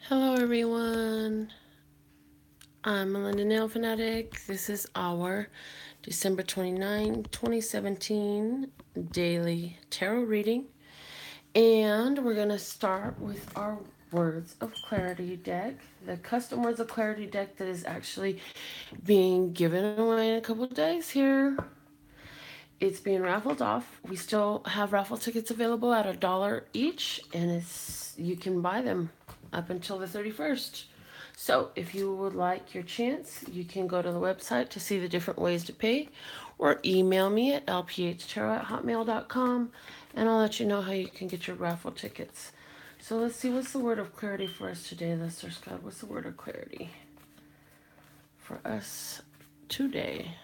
Hello everyone, I'm Melinda NailFanatic. This is our December 29, 2017 daily tarot reading. And we're going to start with our Words of Clarity deck. The custom Words of Clarity deck that is actually being given away in a couple of days here. It's being raffled off. We still have raffle tickets available at $1 each, and you can buy them up until the 31st. So if you would like your chance, you can go to the website to see the different ways to pay, or email me at LPHtarot@hotmail.com, and I'll let you know how you can get your raffle tickets. So let's see, what's the word of clarity for us today, Listener God? What's the word of clarity for us today?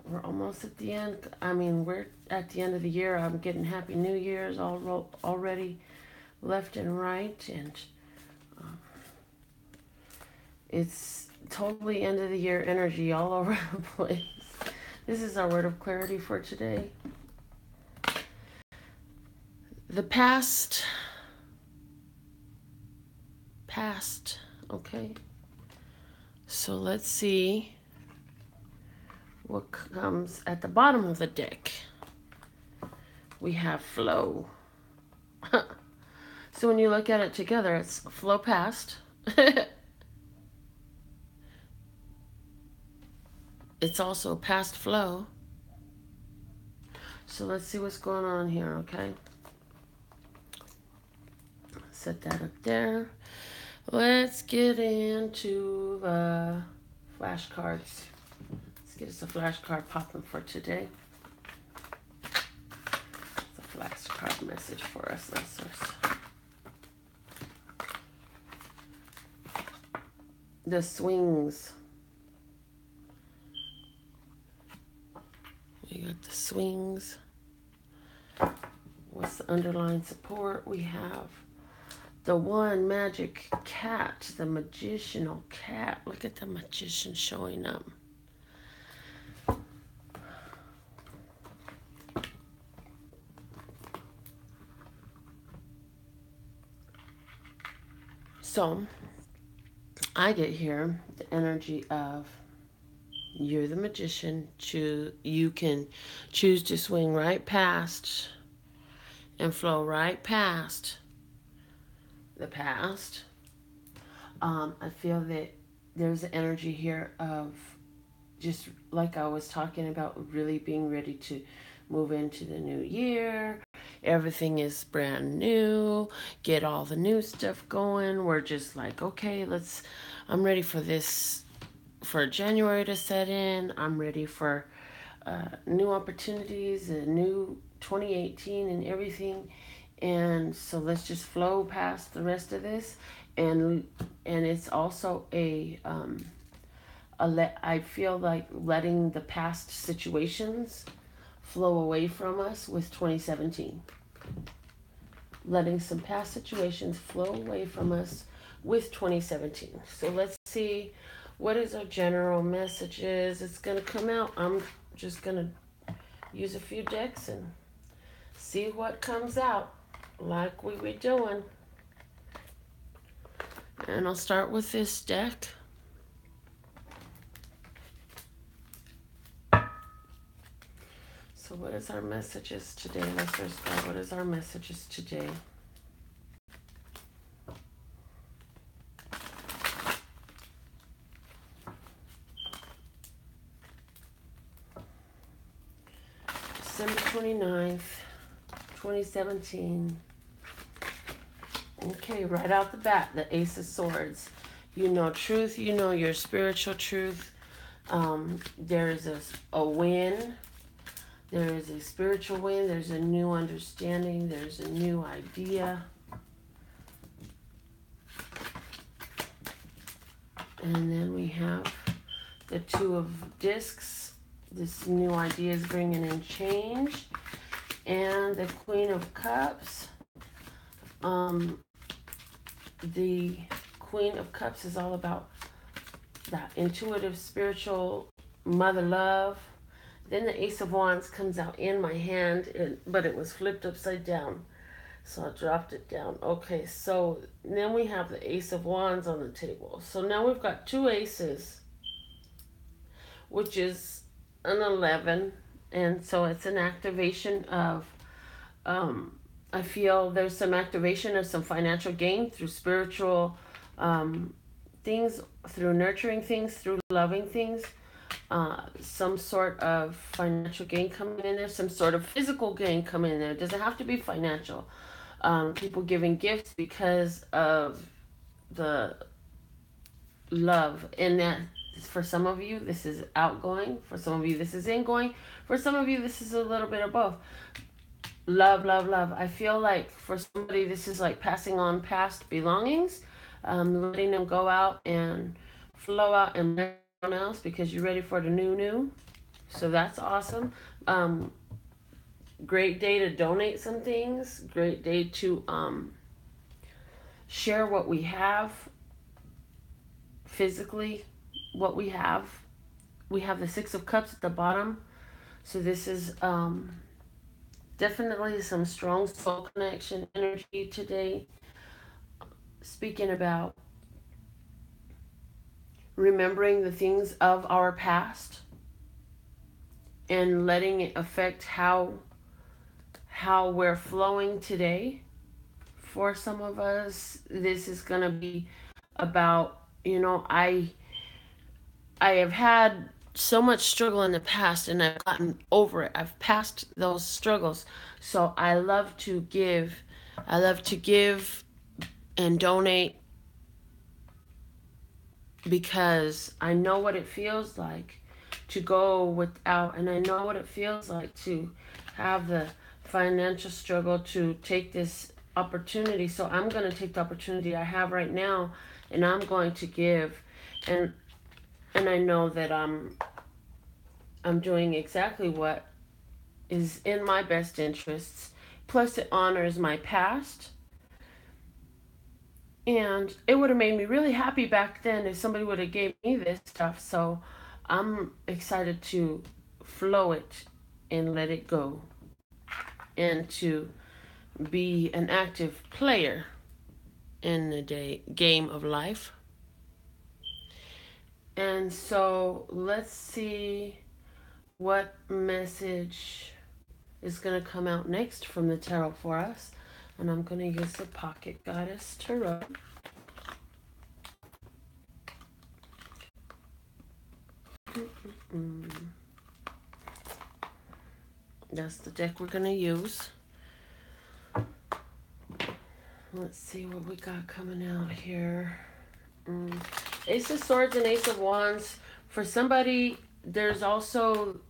We're almost at the end. We're at the end of the year. I'm getting Happy New Year's already left and right. And it's totally end of the year energy all over the place. This is our word of clarity for today. The past. Okay. So let's see what comes at the bottom of the deck. We have flow. So when you look at it together, it's flow past. It's also past flow. So let's see what's going on here, okay? Set that up there. Let's get into the flashcards. Let's get us a flashcard popping for today. It's a flashcard message for us, listeners. The swings. We got the swings. What's the underlying support? We have the one magic cat, the magicianal cat. Look at the magician showing up. So I get here the energy of you're the magician. You can choose to swing right past and flow right past the past. I feel that there's an energy here of just like I was talking about, really being ready to move into the new year. Everything is brand new. Get all the new stuff going. We're just like, okay, I'm ready for this, for January to set in. I'm ready for new opportunities, a new 2018 and everything. And so let's just flow past the rest of this. And it's also I feel like letting the past situations flow away from us with 2017. Letting some past situations flow away from us with 2017. So let's see, what is our general messages? It's going to come out. I'm just going to use a few decks and see what comes out, like we were doing. And I'll start with this deck. So what is our messages today, listeners? What is our messages today? December 29th, 2017. Okay, right out the bat, the Ace of Swords. You know truth, you know your spiritual truth. There is a win. There is a spiritual win. There's a new understanding. There's a new idea. And then we have the Two of Discs. This new idea is bringing in change. And the Queen of Cups. The Queen of Cups is all about that intuitive, spiritual mother love Then the Ace of Wands comes out in my hand, but it was flipped upside down. So I dropped it down. Okay, so then we have the Ace of Wands on the table. So now we've got two aces, which is an 11. And so it's an activation of, I feel there's some activation of some financial gain through spiritual things, through nurturing things, through loving things. Some sort of financial gain coming in there, some sort of physical gain coming in there. It doesn't have to be financial. People giving gifts because of the love. And that, for some of you, this is outgoing. For some of you, this is ingoing. For some of you, this is a little bit of both. Love, love, love. I feel like for somebody, this is like passing on past belongings, letting them go out and flow out and let everyone else because you're ready for the new. So that's awesome. Great day to donate some things. Great day to share what we have physically, what we have. We have the Six of Cups at the bottom. So this is definitely some strong soul connection energy today. Speaking about remembering the things of our past and letting it affect how we're flowing today. For some of us, this is going to be about, I have had so much struggle in the past and I've gotten over it. I've passed those struggles. So I love to give and donate because I know what it feels like to go without, and I know what it feels like to have the financial struggle to take this opportunity. So I'm going to take the opportunity I have right now and I'm going to give, and I know that I'm doing exactly what is in my best interests. Plus it honors my past. And it would have made me really happy back then if somebody would have gave me this stuff. So I'm excited to flow it and let it go. And to be an active player in the game of life. And so let's see what message is going to come out next from the tarot for us. And I'm going to use the Pocket Goddess Tarot. That's the deck we're going to use. Let's see what we got coming out here. Ace of Swords and Ace of Wands. For somebody, there's also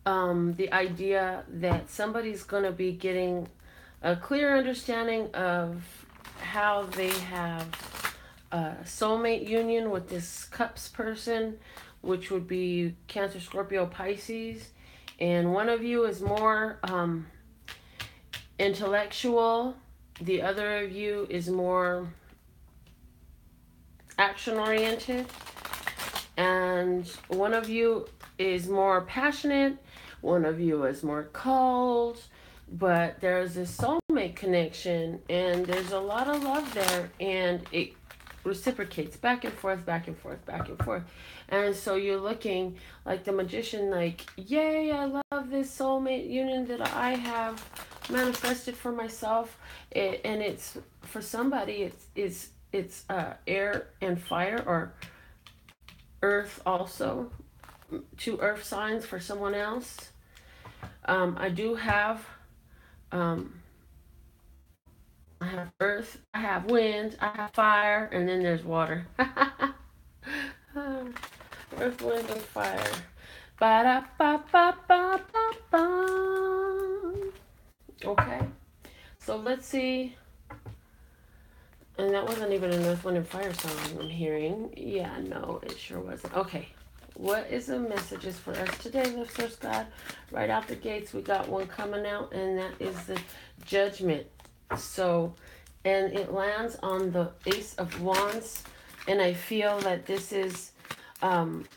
the idea that somebody's going to be getting a clear understanding of how they have a soulmate union with this Cups person, which would be Cancer, Scorpio, Pisces. And one of you is more intellectual. The other of you is more action-oriented. And one of you is more passionate. One of you is more cold. But there's a soulmate connection. And there's a lot of love there. And it reciprocates back and forth, back and forth, back and forth. And so you're looking like the magician, like, yay, I love this soulmate union that I have manifested for myself. And it's, for somebody, it's air and fire, or earth also. 2 earth signs for someone else. I do have, I have earth, I have wind, I have fire, and then there's water. Earth, wind, and fire. Ba-da-ba-ba-ba-ba-ba. Okay, so let's see. And that wasn't even an Earth, Wind, and Fire song I'm hearing. Yeah, no, it sure wasn't. Okay, what is the messages for us today, Love Source God? Right out the gates, we got one coming out, and that is the Judgment. So, and it lands on the Ace of Wands, and I feel that this is an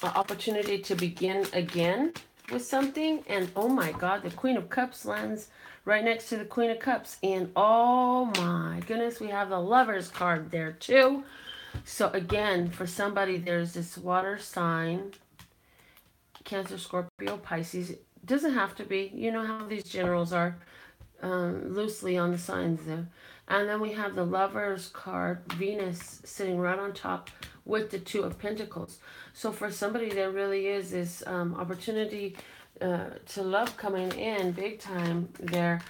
opportunity to begin again. with something, and oh my God, the Queen of Cups lands right next to the Queen of Cups, and oh my goodness, we have the Lovers card there too. So again, for somebody, there's this water sign, Cancer, Scorpio, Pisces. It doesn't have to be. You know how these generals are, loosely on the signs there. And then we have the Lovers card, Venus sitting right on top with the Two of Pentacles. So for somebody, there really is this opportunity to love coming in big time there.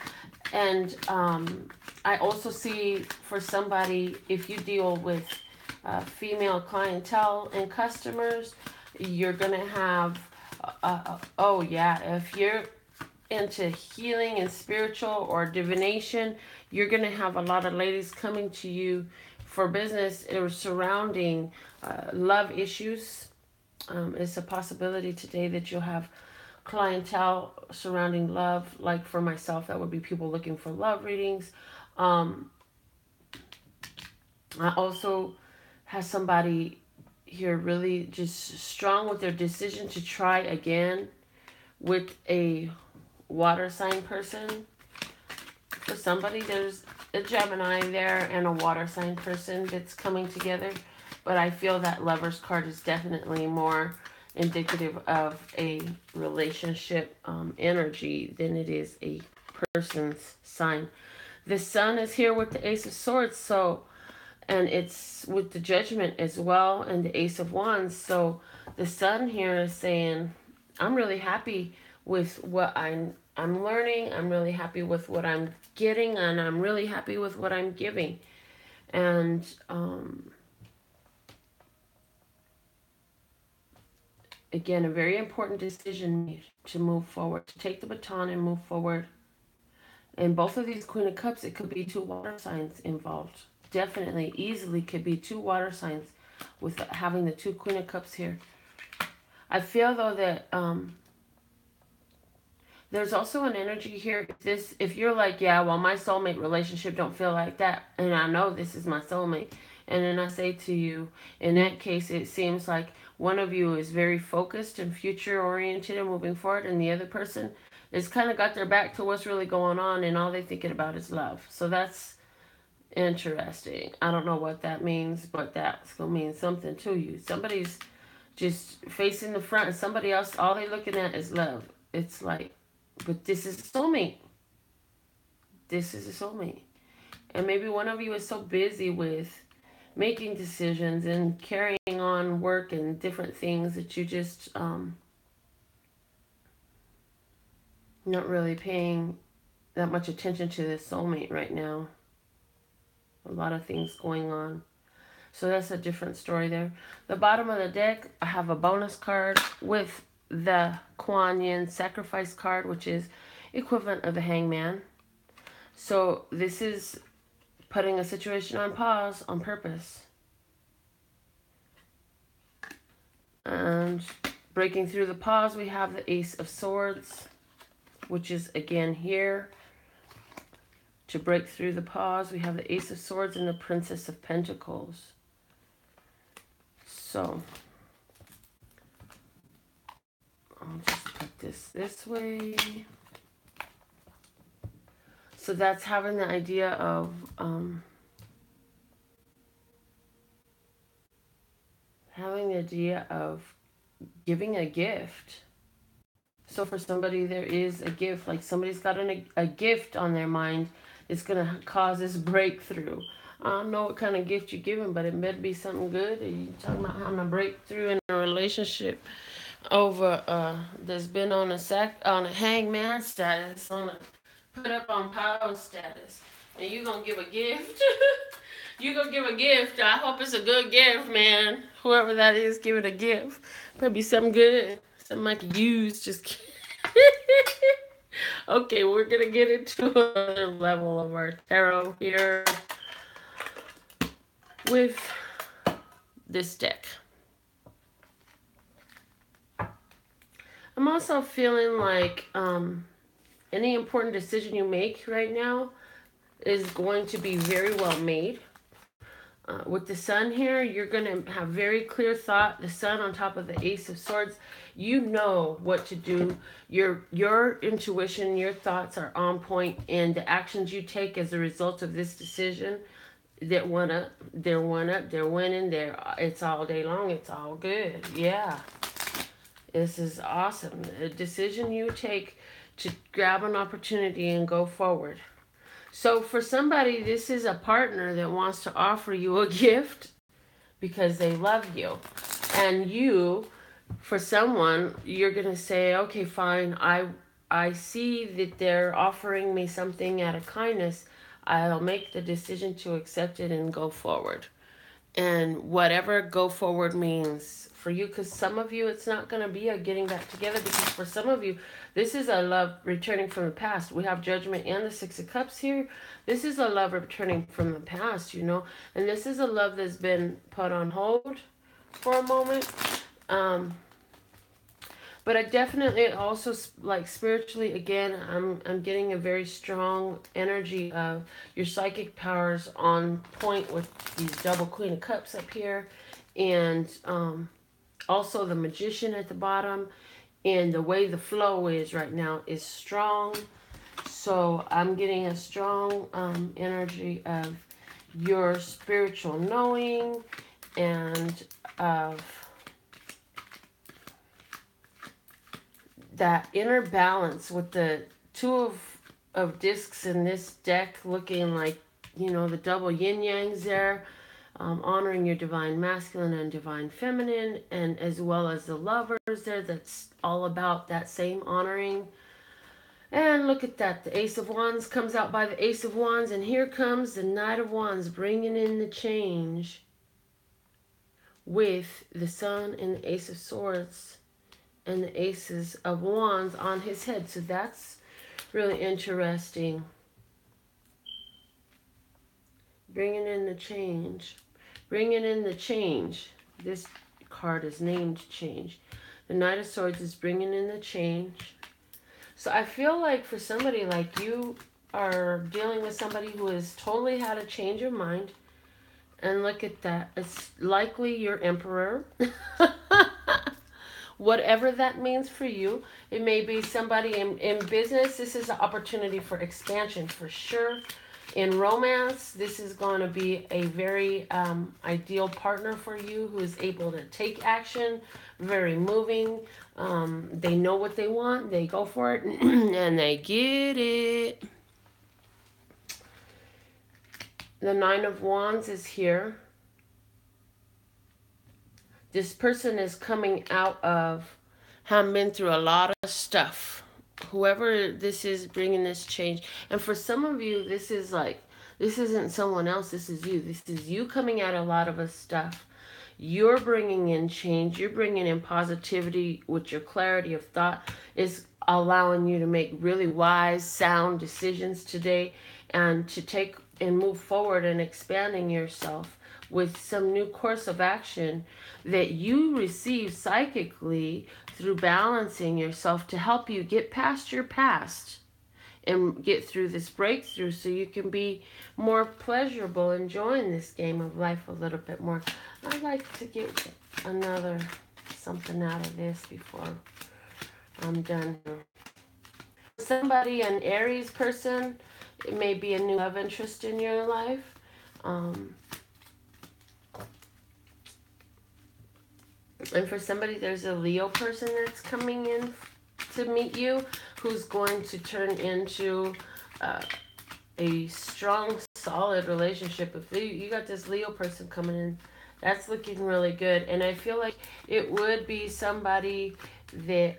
And I also see for somebody, if you deal with female clientele and customers, you're going to have, oh yeah, if you're into healing and spiritual or divination, you're going to have a lot of ladies coming to you for business or surrounding love issues. It's a possibility today that you'll have clientele surrounding love. Like for myself, that would be people looking for love readings. I also have somebody here really just strong with their decision to try again with a water sign person. For somebody, there's a Gemini there and a water sign person that's coming together. But I feel that Lover's card is definitely more indicative of a relationship energy than it is a person's sign. The Sun is here with the Ace of Swords, so, and it's with the Judgment as well, and the Ace of Wands. So the Sun here is saying, I'm really happy with what I'm learning. I'm really happy with what I'm getting, and I'm really happy with what I'm giving. And again, a very important decision to move forward, to take the baton and move forward. And both of these Queen of Cups, it could be two water signs involved. Definitely, easily could be two water signs with having the two Queen of Cups here. I feel though that there's also an energy here. If you're like, yeah, well, my soulmate relationship don't feel like that, and I know this is my soulmate, and then I say to you, in that case, it seems like one of you is very focused and future oriented and moving forward, and the other person has kind of got their back to what's really going on, and all they're thinking about is love. So that's interesting. I don't know what that means, but that's gonna mean something to you. Somebody's just facing the front, and somebody else, all they're looking at is love. It's like, but this is a soulmate. This is a soulmate. And maybe one of you is so busy with making decisions and carrying on work and different things that you just not really paying that much attention to this soulmate right now. A lot of things going on. So that's a different story there. The bottom of the deck, I have a bonus card with the Kuan Yin sacrifice card, which is equivalent of the Hangman. So this is putting a situation on pause on purpose. And breaking through the pause, we have the Ace of Swords, which is again here. To break through the pause, we have the Ace of Swords and the Princess of Pentacles. So I'll just put this way. So that's having the idea of giving a gift. So for somebody, there is a gift, like somebody's got a gift on their mind. It's going to cause this breakthrough. I don't know what kind of gift you're giving, but it better be something good. Are you talking about having a breakthrough in a relationship over that's been on a hangman status, on a put up on power status, and you gonna give a gift? You gonna give a gift? I hope it's a good gift, man. Whoever that is, give it a gift. Probably something good, something I could use. Just kidding. Okay, we're gonna get into another level of our tarot here with this deck. I'm also feeling like any important decision you make right now is going to be very well made. With the sun here, you're going to have very clear thought. The sun on top of the ace of swords, you know what to do. Your intuition, your thoughts are on point, and the actions you take as a result of this decision, they're one up, they're one up, they're winning, it's all day long, it's all good. Yeah. This is awesome. A decision you take to grab an opportunity and go forward. So for somebody, this is a partner that wants to offer you a gift because they love you. And you, for someone, you're going to say, okay, fine, I see that they're offering me something out of kindness. I'll make the decision to accept it and go forward. And whatever go forward means for you, because some of you, it's not going to be a getting back together, because for some of you, this is a love returning from the past. We have Judgment and the Six of Cups here. This is a love returning from the past, you know, and this is a love that's been put on hold for a moment. But I definitely also, like, spiritually, again, I'm getting a very strong energy of your psychic powers on point with these double Queen of Cups up here. And also the Magician at the bottom. And the way the flow is right now is strong. So I'm getting a strong energy of your spiritual knowing and of that inner balance with the two of discs in this deck looking like, you know, the double yin-yangs there, honoring your divine masculine and divine feminine, and as well as the lovers there, that's all about that same honoring. And look at that, the Ace of Wands comes out by the Ace of Wands, and here comes the Knight of Wands bringing in the change with the Sun and the Ace of Swords and the Aces of Wands on his head. So that's really interesting. Bringing in the change. Bringing in the change. This card is named change. The Knight of Swords is bringing in the change. So I feel like for somebody, like, you are dealing with somebody who has totally had a change of mind. And look at that. It's likely your emperor. Whatever that means for you. It may be somebody in business. This is an opportunity for expansion for sure. In romance, this is going to be a very ideal partner for you who is able to take action, very moving. They know what they want. They go for it and they get it. The Nine of Wands is here. This person is coming out of having been through a lot of stuff. Whoever this is bringing this change. And for some of you, this is like, this isn't someone else. This is you. This is you coming out of a lot of stuff. You're bringing in change. You're bringing in positivity with your clarity of thought. Is allowing you to make really wise, sound decisions today, and to take and move forward and expanding yourself with some new course of action that you receive psychically through balancing yourself to help you get past your past and get through this breakthrough so you can be more pleasurable, enjoying this game of life a little bit more. I'd like to get another something out of this before I'm done. Somebody, an Aries person, it may be a new love interest in your life. And for somebody, there's a Leo person that's coming in to meet you who's going to turn into a strong, solid relationship. If you got this Leo person coming in, that's looking really good. And I feel like it would be somebody that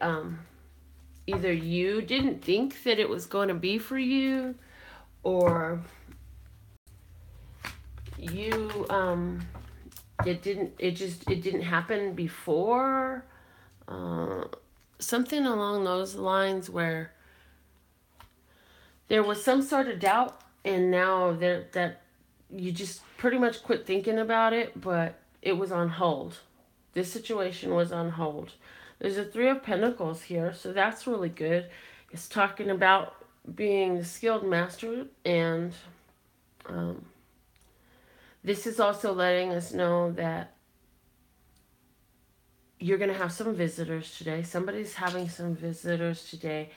either you didn't think that it was going to be for you, or you it didn't happen before, something along those lines, where there was some sort of doubt, and now that you just pretty much quit thinking about it, but it was on hold. This situation was on hold. There's a Three of Pentacles here, so that's really good. It's talking about being the skilled master, and This is also letting us know that you're going to have some visitors today. Somebody's having some visitors today.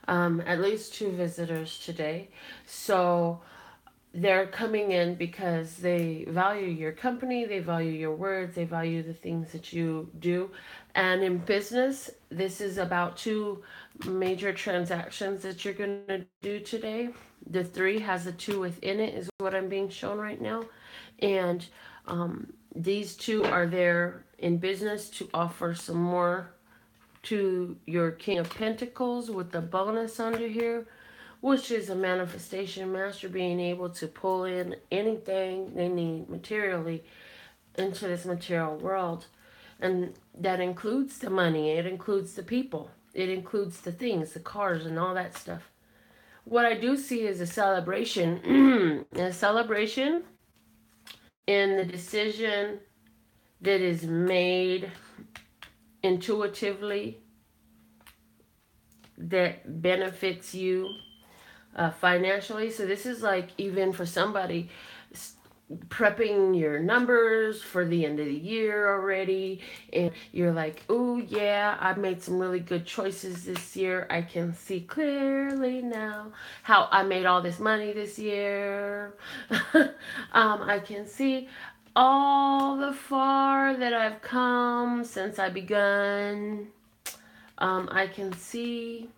At least 2 visitors today. So they're coming in because they value your company, they value your words, they value the things that you do. And in business, this is about 2 major transactions that you're going to do today. The 3 has a 2 within it, is what I'm being shown right now. And these 2 are there in business to offer some more to your King of Pentacles with the bonus under here, which is a manifestation master, being able to pull in anything they need materially into this material world. And that includes the money, it includes the people, it includes the things, the cars and all that stuff. What I do see is a celebration, a celebration in the decision that is made intuitively that benefits you financially. So this is like, even for somebody prepping your numbers for the end of the year already, and you're like, oh yeah, I've made some really good choices this year. I can see clearly now how I made all this money this year. I can see all the far that I've come since I begun. I can see,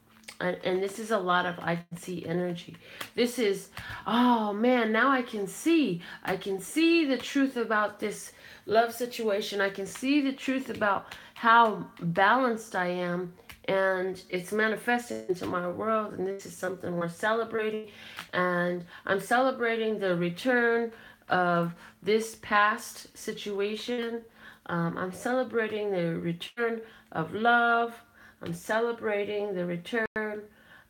and this is a lot of I can see energy. This is, oh man, now I can see the truth about this love situation. I can see the truth about how balanced I am, and it's manifesting into my world, and this is something we're celebrating. And I'm celebrating the return of this past situation. I'm celebrating the return of love. I'm celebrating the return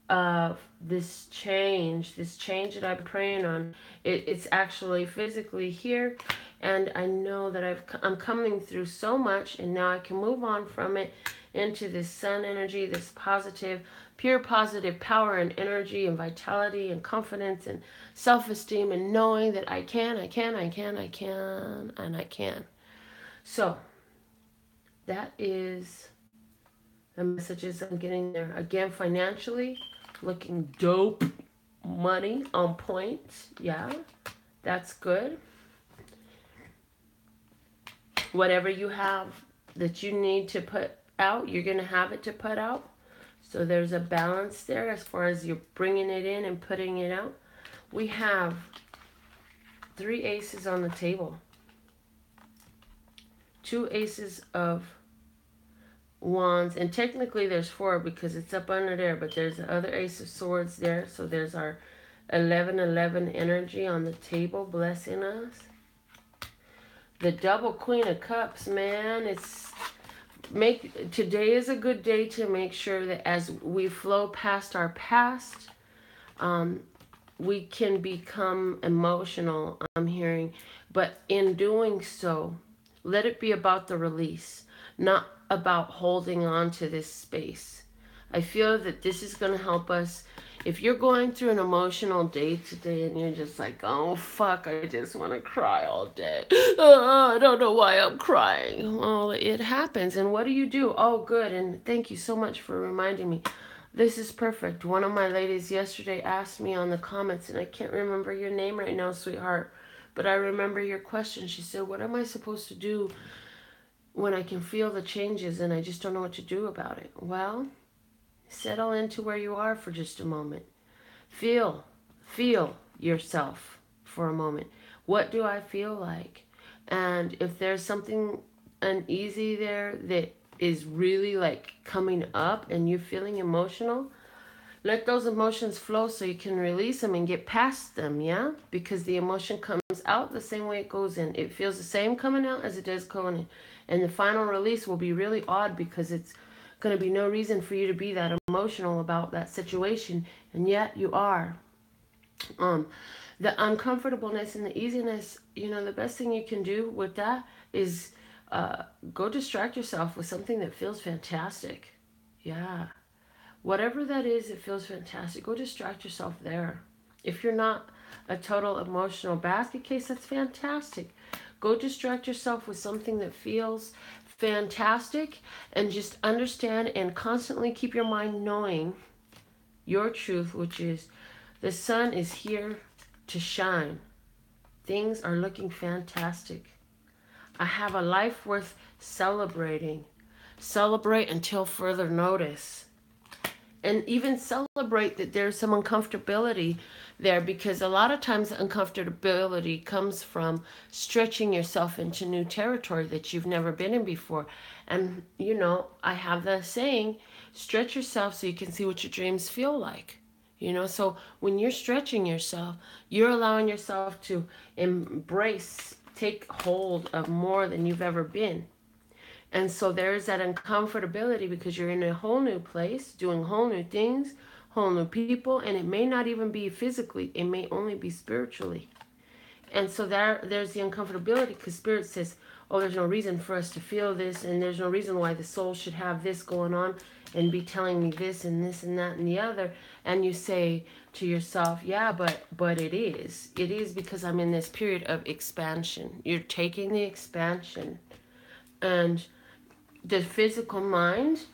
of this change that I'm praying on. It's actually physically here, and I know that I'm coming through so much, and now I can move on from it into this sun energy, this positive, pure positive power and energy and vitality and confidence and self-esteem, and knowing that I can. So that is the messages I'm getting there. Again, financially, looking dope. Money on point. Yeah, that's good. Whatever you have that you need to put out, you're going to have it to put out. So there's a balance there as far as you're bringing it in and putting it out. We have 3 aces on the table. 2 aces of wands, and technically there's 4 because it's up under there, but there's the other ace of swords there. So there's our 11 energy on the table blessing us. The double queen of cups, man, today is a good day to make sure that as we flow past our past, we can become emotional, I'm hearing, but in doing so, let it be about the release, not about holding on to this space. I feel that this is going to help us. If you're going through an emotional day today and you're just like, oh fuck, I just want to cry all day. Oh, I don't know why I'm crying. Well, it happens. And what do? Oh, good. And thank you so much for reminding me. This is perfect. One of my ladies yesterday asked me on the comments, and I can't remember your name right now, sweetheart, but I remember your question. She said, what am I supposed to do when I can feel the changes and I just don't know what to do about it? Well, settle into where you are for just a moment. Feel yourself for a moment. What do I feel like? And if there's something uneasy there that is really like coming up and you're feeling emotional, let those emotions flow so you can release them and get past them, yeah? Because the emotion comes out the same way it goes in. It feels the same coming out as it does going in. And the final release will be really odd because it's going to be no reason for you to be that emotional about that situation, and yet you are. The uncomfortableness and the easiness, the best thing you can do with that is go distract yourself with something that feels fantastic. Whatever that is, it feels fantastic. Go distract yourself there. If you're not a total emotional basket case, that's fantastic. Go distract yourself with something that feels fantastic, and just understand and constantly keep your mind knowing your truth, which is the sun is here to shine. Things are looking fantastic. I have a life worth celebrating. Celebrate until further notice. And even celebrate that there's some uncomfortability there, because a lot of times the uncomfortability comes from stretching yourself into new territory that you've never been in before. And, you know, I have the saying, stretch yourself so you can see what your dreams feel like. You know, so when you're stretching yourself, you're allowing yourself to embrace, take hold of more than you've ever been. And so there's that uncomfortability because you're in a whole new place, doing whole new things, whole new people, and it may not even be physically, it may only be spiritually. And so there's the uncomfortability because Spirit says, oh, there's no reason for us to feel this, and there's no reason why the soul should have this going on and be telling me this and this and that and the other. And you say to yourself, yeah, but it is. It is because I'm in this period of expansion. You're taking the expansion. And the physical mind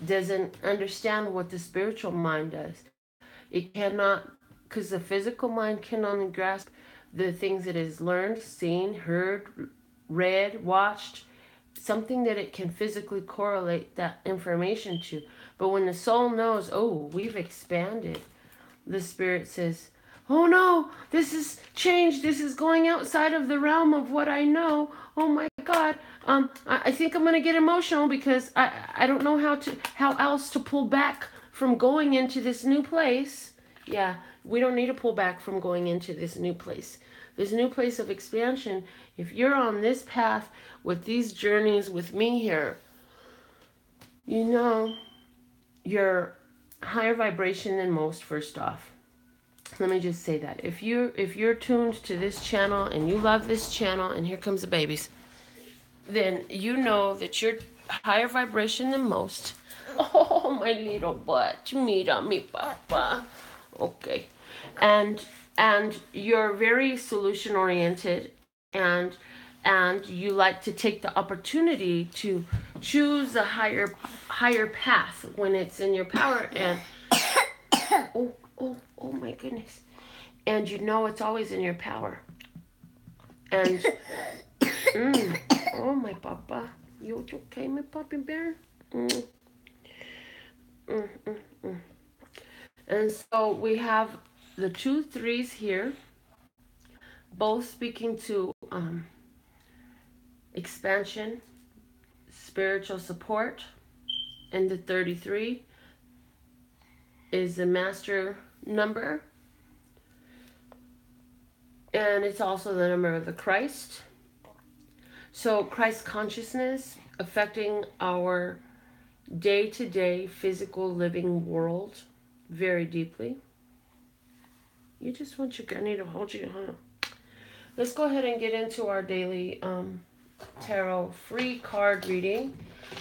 doesn't understand what the spiritual mind does. It cannot, because the physical mind can only grasp the things it has learned, seen, heard, read, watched, something that it can physically correlate that information to. But when the soul knows, oh, we've expanded, the Spirit says, oh no, this is changed. This is going outside of the realm of what I know. Oh my God. I think I'm going to get emotional because I don't know how else to pull back from going into this new place. Yeah, we don't need to pull back from going into this new place. This new place of expansion, if you're on this path with these journeys with me here, you know, you're higher vibration than most, first off. Let me just say that. If you're tuned to this channel and you love this channel, and here comes the babies, then you know that you're higher vibration than most. Oh, my little butt. Mira mi papa. Okay. And you're very solution oriented, and you like to take the opportunity to choose a higher path when it's in your power. And oh my goodness. And you know it's always in your power. And oh my papa. You okay, my puppy bear? And so we have the 2 3s here, both speaking to expansion, spiritual support, and the 33 is the master number, and it's also the number of the Christ. So Christ consciousness affecting our day-to-day physical living world very deeply. You just want your granny to hold you, huh? Let's go ahead and get into our daily tarot free card reading.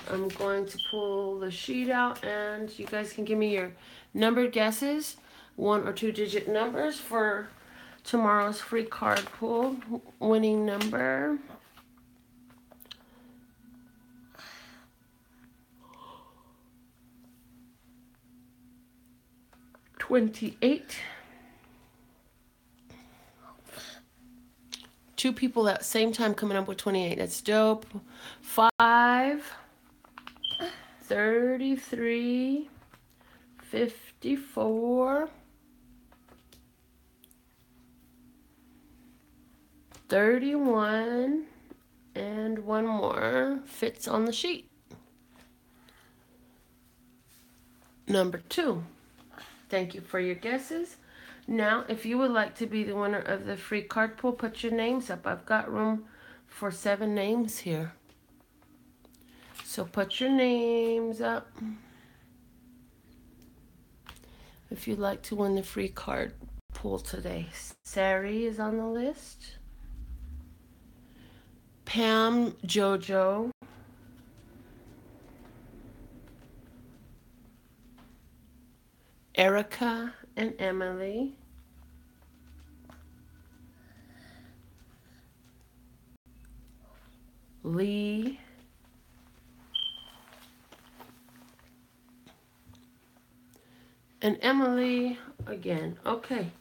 I'm going to pull the sheet out, and you guys can give me your numbered guesses, 1 or 2 digit numbers for tomorrow's free card pull. Winning number 28. 2 people at the same time coming up with 28. That's dope. 5, 33, 54, 31, and one more fits on the sheet. Number 2. Thank you for your guesses. Now, if you would like to be the winner of the free card pull, put your names up. I've got room for 7 names here. So put your names up if you'd like to win the free card pull today. Sari is on the list. Pam, Jojo, Erica, and Emily. Lee. And Emily again. Okay.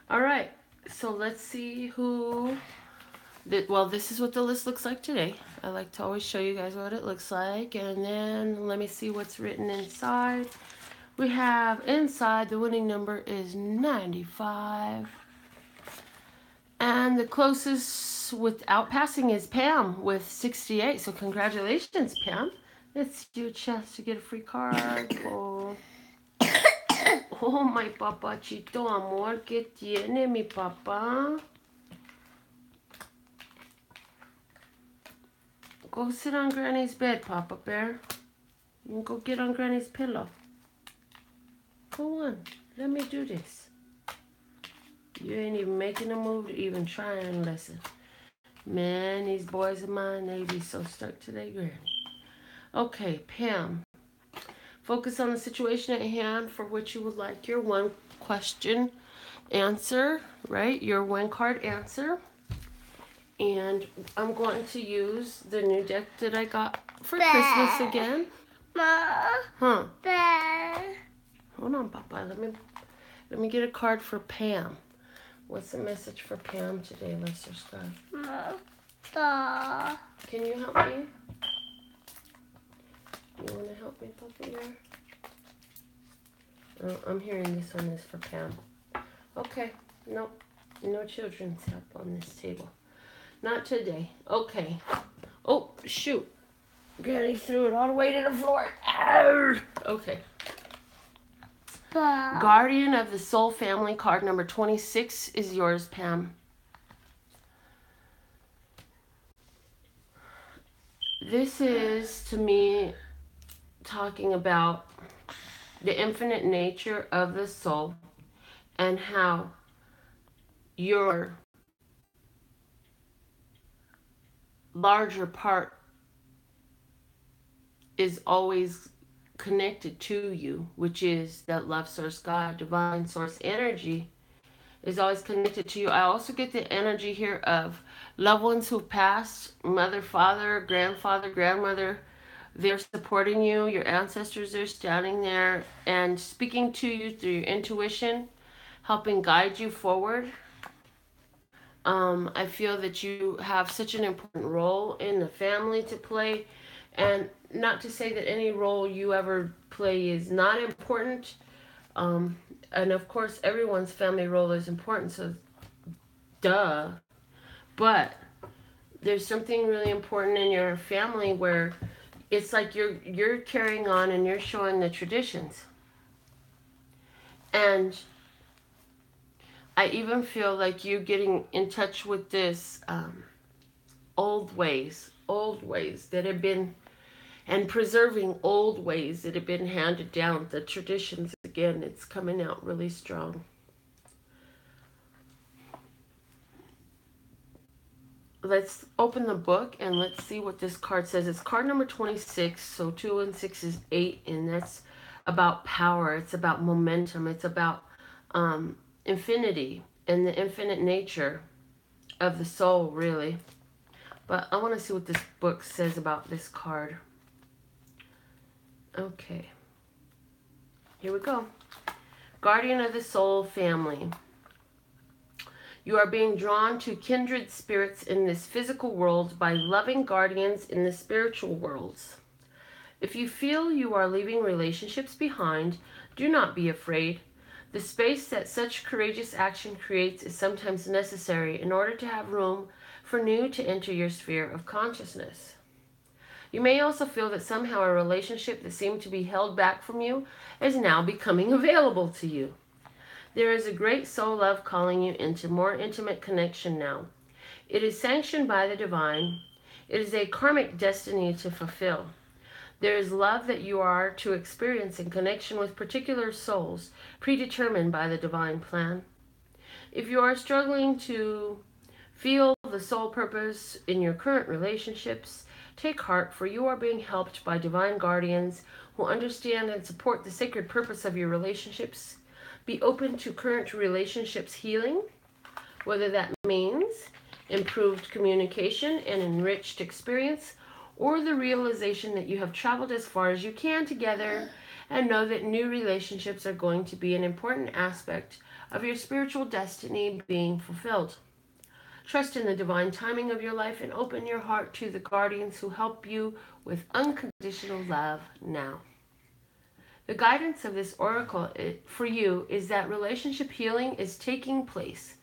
All right. So let's see who... Well, this is what the list looks like today. I like to always show you guys what it looks like. And then let me see what's written inside. We have inside the winning number is 95. And the closest without passing is Pam with 68. So congratulations, Pam. It's your chance to get a free card. Oh, my papachito amor, ¿qué tiene mi papá? Go sit on Granny's bed, Papa Bear. You can go get on Granny's pillow. Go on, let me do this. You ain't even making a move to even try and listen. Man, these boys of mine, they be so stuck to their granny. Okay, Pam. Focus on the situation at hand for which you would like your one question answer, right? Your one card answer. And I'm going to use the new deck that I got for Christmas again. Huh? Hold on, Papa. Let me get a card for Pam. What's the message for Pam today, Lesser Sky? Can you help me? You want to help me, Papa Bear? Oh, I'm hearing this one is for Pam. Okay. Nope. No children's help on this table. Not today. Okay. Oh, shoot. Granny threw it all the way to the floor. Arr! Okay. Guardian of the Soul Family, card number 26 is yours, Pam. This is, to me, talking about the infinite nature of the soul and how your larger part is always connected to you, which is that love source, God, divine source energy is always connected to you. I also get the energy here of loved ones who've passed, mother, father, grandfather, grandmother. They're supporting you. Your ancestors are standing there and speaking to you through your intuition, helping guide you forward. I feel that you have such an important role in the family to play. And not to say that any role you ever play is not important. And of course, everyone's family role is important, so duh. But there's something really important in your family where it's like you're carrying on and you're showing the traditions. And I even feel like you're getting in touch with this old ways that have been, and preserving old ways that have been handed down. The traditions, again, it's coming out really strong. Let's open the book and let's see what this card says. It's card number 26, so 2 and 6 is 8, and that's about power. It's about momentum. It's about infinity and the infinite nature of the soul, really. But I want to see what this book says about this card. Okay. Here we go. Guardian of the Soul Family. You are being drawn to kindred spirits in this physical world by loving guardians in the spiritual worlds. If you feel you are leaving relationships behind, do not be afraid. The space that such courageous action creates is sometimes necessary in order to have room for new to enter your sphere of consciousness. You may also feel that somehow a relationship that seemed to be held back from you is now becoming available to you. There is a great soul love calling you into more intimate connection now. It is sanctioned by the divine. It is a karmic destiny to fulfill. There is love that you are to experience in connection with particular souls, predetermined by the divine plan. If you are struggling to feel the soul purpose in your current relationships, take heart, for you are being helped by divine guardians who understand and support the sacred purpose of your relationships. Be open to current relationships healing, whether that means improved communication and enriched experience, or the realization that you have traveled as far as you can together and know that new relationships are going to be an important aspect of your spiritual destiny being fulfilled. Trust in the divine timing of your life and open your heart to the guardians who help you with unconditional love now. The guidance of this oracle for you is that relationship healing is taking place.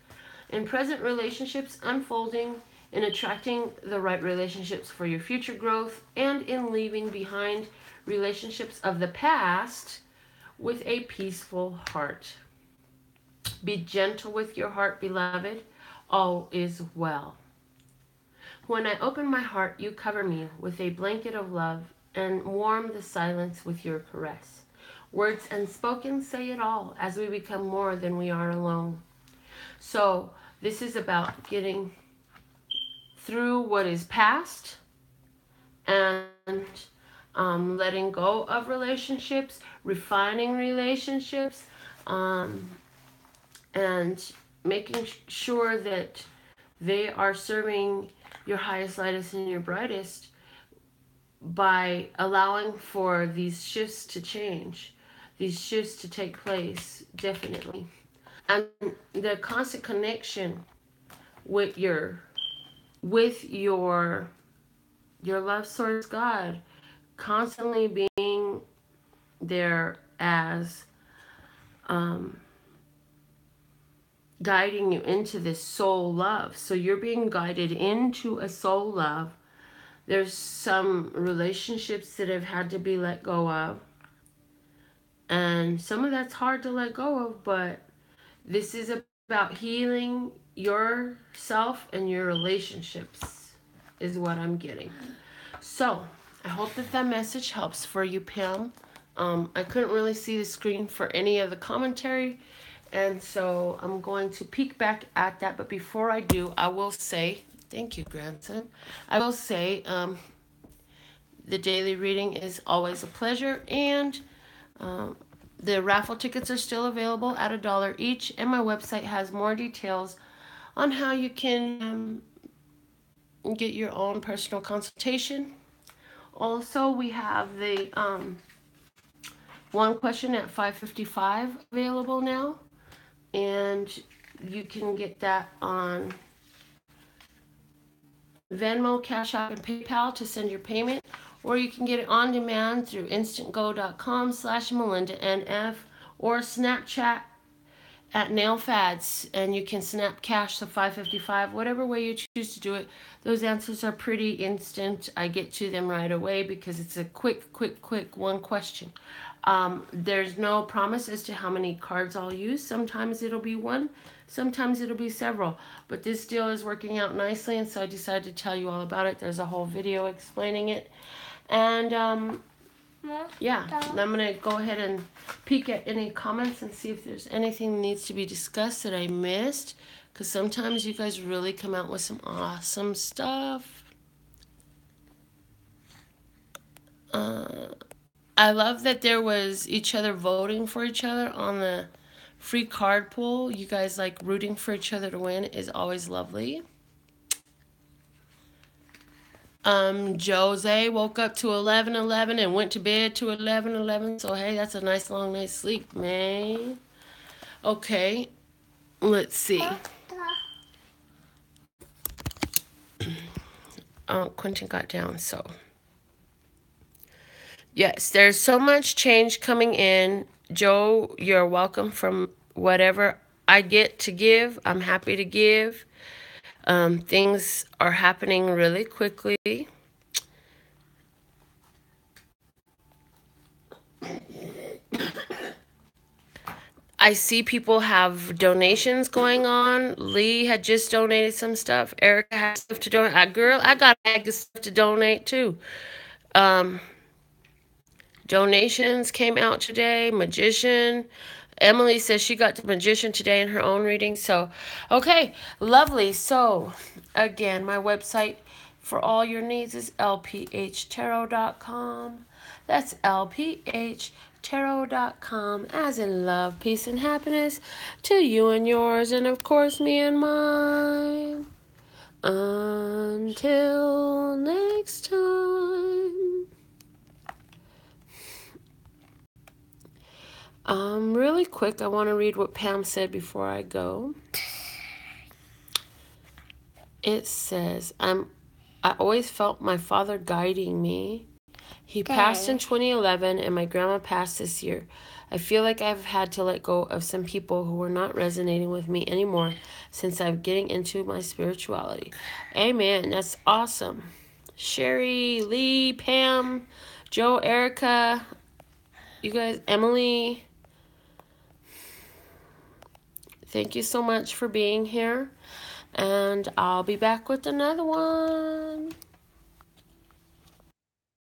In present relationships unfolding, in attracting the right relationships for your future growth, and in leaving behind relationships of the past with a peaceful heart. Be gentle with your heart, beloved. All is well. When I open my heart, you cover me with a blanket of love and warm the silence with your caress. Words unspoken say it all as we become more than we are alone. So this is about getting through what is past and letting go of relationships, refining relationships, and making sure that they are serving your highest, lightest, and your brightest by allowing for these shifts to change, these shifts to take place, definitely. And the constant connection with your love source God, constantly being there as guiding you into this soul love. So you're being guided into a soul love. There's some relationships that have had to be let go of, and some of that's hard to let go of, but this is about healing yourself and your relationships is what I'm getting. So I hope that message helps for you, Pam. I couldn't really see the screen for any of the commentary, and so I'm going to peek back at that. But before I do, I will say, thank you, grandson. I will say the daily reading is always a pleasure, and the raffle tickets are still available at $1 each, and my website has more details on how you can get your own personal consultation. Also, we have the one question at $5.55 available now, and you can get that on Venmo, Cash App, and PayPal to send your payment, or you can get it on demand through instantgo.com/MelindaNF or Snapchat at NailFads, and you can snap cash to $5.55, whatever way you choose to do it. Those answers are pretty instant. I get to them right away because it's a quick one question. There's no promise as to how many cards I'll use. Sometimes it'll be one, sometimes it'll be several, but this deal is working out nicely, and so I decided to tell you all about it. There's a whole video explaining it, and yeah, and I'm going to go ahead and peek at any comments and see if there's anything that needs to be discussed that I missed, because sometimes you guys really come out with some awesome stuff. I love that there was each other voting for each other on the free card pool. You guys like rooting for each other to win is always lovely. Jose woke up to 11:11 and went to bed to 11:11. So hey, that's a nice long night's sleep, man. Okay, let's see. Oh, Quentin got down, so. Yes, there's so much change coming in. Joe, you're welcome from whatever I get to give. I'm happy to give. Things are happening really quickly. I see people have donations going on. Lee had just donated some stuff. Erica has stuff to donate. Girl, I got a bag of stuff to donate too. Donations came out today. Magician. Emily says she got the Magician today in her own reading. So, okay, lovely. So, again, my website for all your needs is LPHtarot.com. That's LPHtarot.com, as in love, peace, and happiness to you and yours, and of course, me and mine. Until next time. Really quick, I want to read what Pam said before I go. It says, I always felt my father guiding me. He passed in 2011 and my grandma passed this year. I feel like I've had to let go of some people who were not resonating with me anymore since I'm getting into my spirituality. Amen. That's awesome. Sherry, Lee, Pam, Joe, Erica, you guys, Emily, thank you so much for being here. And I'll be back with another one.